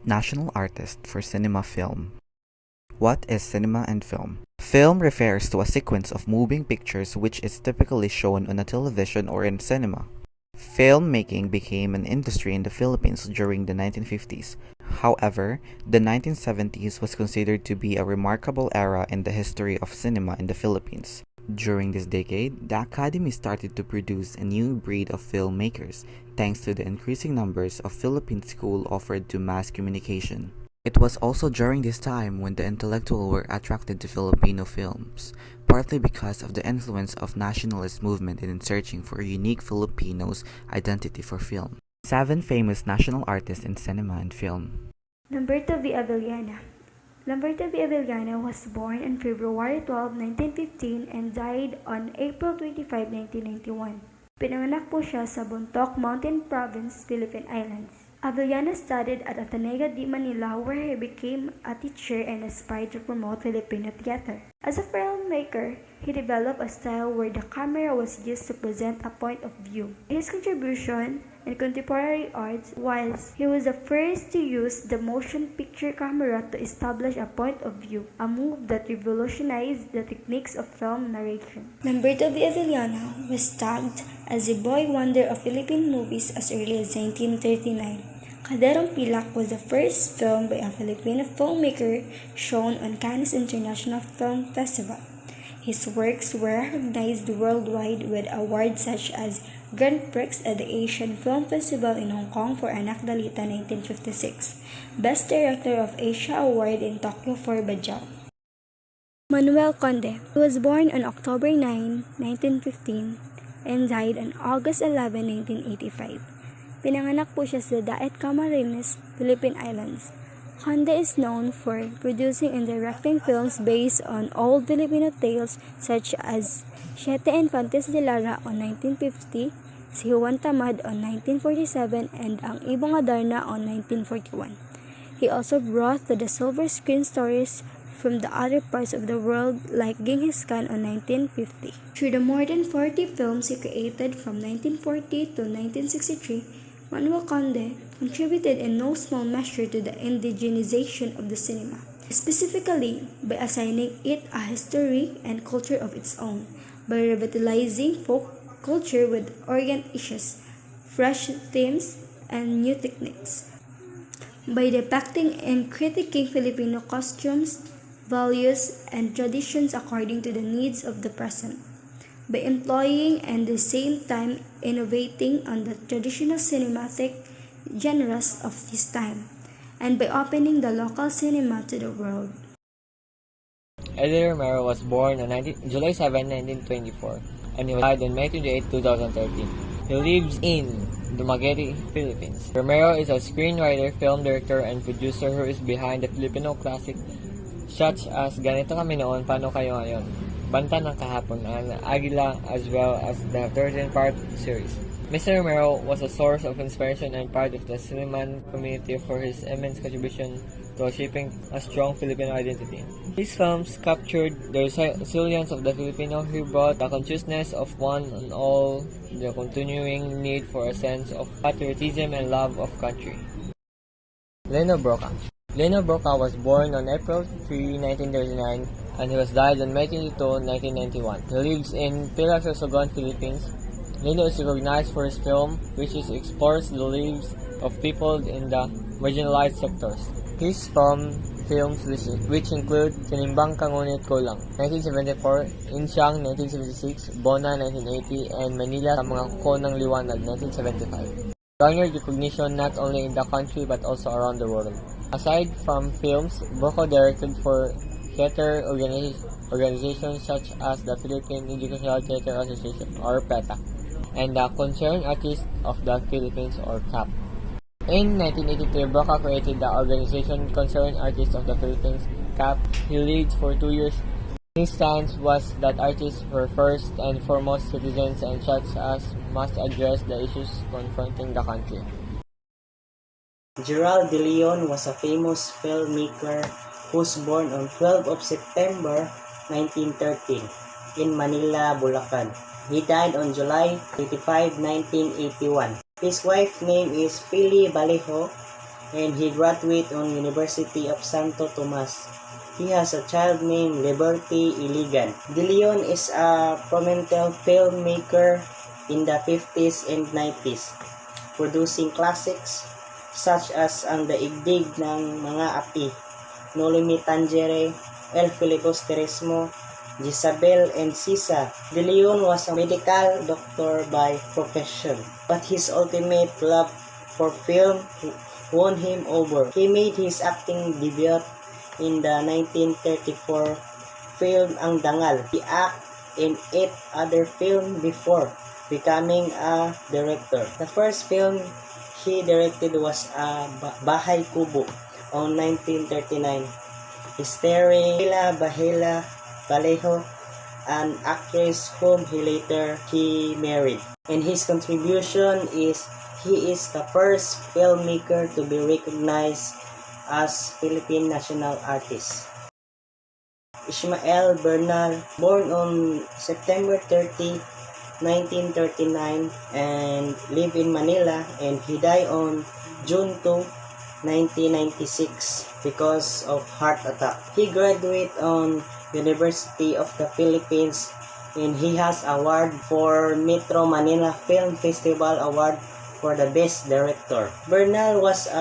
National Artist for Cinema Film. What is cinema and film? Film refers to a sequence of moving pictures which is typically shown on a television or in cinema. Filmmaking became an industry in the Philippines during the 1950s. However, the 1970s was considered to be a remarkable era in the history of cinema in the Philippines. During this decade, the Academy started to produce a new breed of filmmakers, thanks to the increasing numbers of Philippine schools offered to mass communication. It was also during this time when the intellectual were attracted to Filipino films, partly because of the influence of nationalist movement in searching for a unique Filipinos' identity for film. 7 famous national artists in cinema and film. Lamberto V. Avellana. Lamberto V. Avellana was born on February 12, 1915 and died on April 25, 1991. Pinanganak po siya sa Bontoc Mountain Province, Philippine Islands. Avellana studied at Ateneo de Manila where he became a teacher and aspired to promote Filipino theater. As a filmmaker, he developed a style where the camera was used to present a point of view. His contribution in contemporary arts was he was the first to use the motion picture camera to establish a point of view, a move that revolutionized the techniques of film narration. Lamberto V. Avellana was tagged as the boy wonder of Philippine movies as early as 1939. Kaderong Pilak was the first film by a Filipino filmmaker shown on Cannes International Film Festival. His works were recognized worldwide with awards such as Grand Prix at the Asian Film Festival in Hong Kong for Anak Dalita 1956, Best Director of Asia Award in Tokyo for Bajau. Manuel Conde. He was born on October 9, 1915 and died on August 11, 1985. Pinanganak po siya sa Daet Camarines, Philippine Islands. Conde is known for producing and directing films based on old Filipino tales such as Siete Infantes de Lara on 1950, Si Juan Tamad on 1947, and Ang Ibong Adarna on 1941. He also brought to the silver screen stories from the other parts of the world like Genghis Khan on 1950. Through the more than 40 films he created from 1940 to 1963, Manuel Conde contributed in no small measure to the indigenization of the cinema, specifically by assigning it a history and culture of its own, by revitalizing folk culture with orient issues, fresh themes, and new techniques, by depicting and critiquing Filipino costumes, values, and traditions according to the needs of the present, by employing and at the same time innovating on the traditional cinematic genres of his time, and by opening the local cinema to the world. Eddie Romero was born on July 7, 1924, and he died on May 28, 2013. He lives in Dumaguete, Philippines. Romero is a screenwriter, film director, and producer who is behind the Filipino classic such as Ganito Kami Noon, Paano Kayo Ngayon, Banta ng Kahapon, and Agila, as well as the 13-part series. Mr. Romero was a source of inspiration and pride of the Siliman community for his immense contribution to shaping a strong Filipino identity. His films captured the resilience of the Filipino who brought the consciousness of one and all, the continuing need for a sense of patriotism and love of country. Leno Broca. Leno Broca was born on April 3, 1939, and he was died on May 22, 1991. He lives in Pilar, Sorsogon, Philippines. Leno is recognized for his film, which explores the lives of people in the marginalized sectors. His films which include Kinimbang Kangunit Kulang, 1974, Insyang, 1976, Bona, 1980, and Manila sa Mga Kuko ng Liwanag, 1975. Garnered recognition not only in the country but also around the world. Aside from films, Broca directed for theater organizations such as the Philippine Educational Theater Association or PETA and the Concerned Artists of the Philippines or CAP. In 1983, Broca created the organization Concerned Artists of the Philippines CAP. He leads for 2 years. His stance was that artists were first and foremost citizens and such as must address the issues confronting the country. Gerald De Leon was a famous filmmaker who was born on 12 of September 1913 in Manila, Bulacan. He died on July 25, 1981. His wife's name is Pili Balejo and he graduated on University of Santo Tomas. He has a child named Liberty Iligan. De Leon is a prominent filmmaker in the 50s and 90s, producing classics such as Ang Daigdig ng Mga Api, Nolimi Tangere, El Filibusterismo, Jezabel, and Sisa. De Leon was a medical doctor by profession, but his ultimate love for film won him over. He made his acting debut in the 1934 film Ang Dangal. He acted in 8 other films before becoming a director. The first film he directed was Bahay Kubo on 1939, starring Hila Bahela Vallejo, an actress whom he married. And his contribution is he is the first filmmaker to be recognized as Philippine national artist. Ishmael Bernal, born on September 30, 1939 and lived in Manila, and he died on June 2, 1996 because of heart attack. He graduated on University of the Philippines, and he has award for Metro Manila Film Festival Award for the Best Director. Bernal was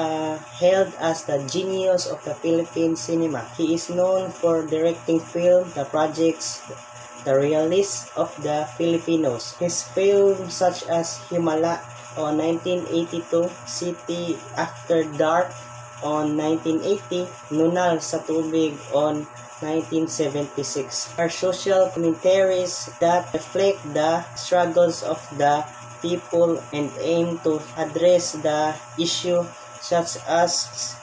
hailed as the genius of the Philippine cinema. He is known for directing film, the projects, the realist of the Filipinos. His films such as Himala on 1982, City After Dark on 1980, Nunal sa Tubig on 1976 are social commentaries that reflect the struggles of the people and aim to address the issue such as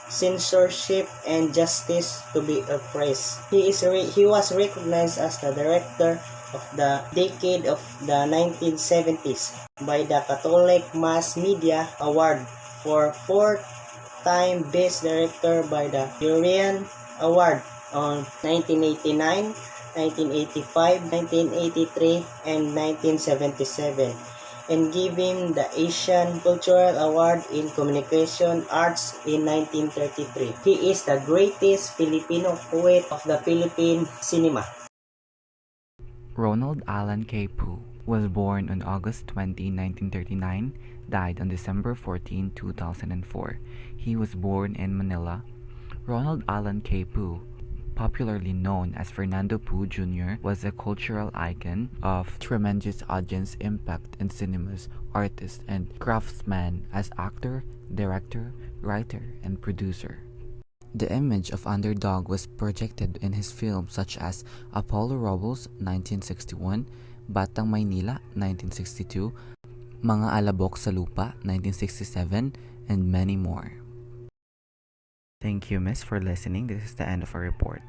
censorship and justice to be oppressed. He was recognized as the director of the decade of the 1970s by the Catholic Mass Media Award for 4-time Best Director by the Korean Award on 1989, 1985, 1983, and 1977, and gave him the Asian Cultural Award in Communication Arts in 1933. He is the greatest Filipino poet of the Philippine cinema. Ronald Allen K. Poo was born on August 20, 1939, died on December 14, 2004. He was born in Manila. Ronald Allen K. Poo, popularly known as Fernando Poo Jr., was a cultural icon of tremendous audience impact in cinema's artist and craftsman as actor, director, writer, and producer. The image of underdog was projected in his films such as Apollo Robles 1961, Batang Maynila 1962, Mga Alabok sa Lupa 1967, and many more. Thank you, Miss, for listening. This is the end of our report.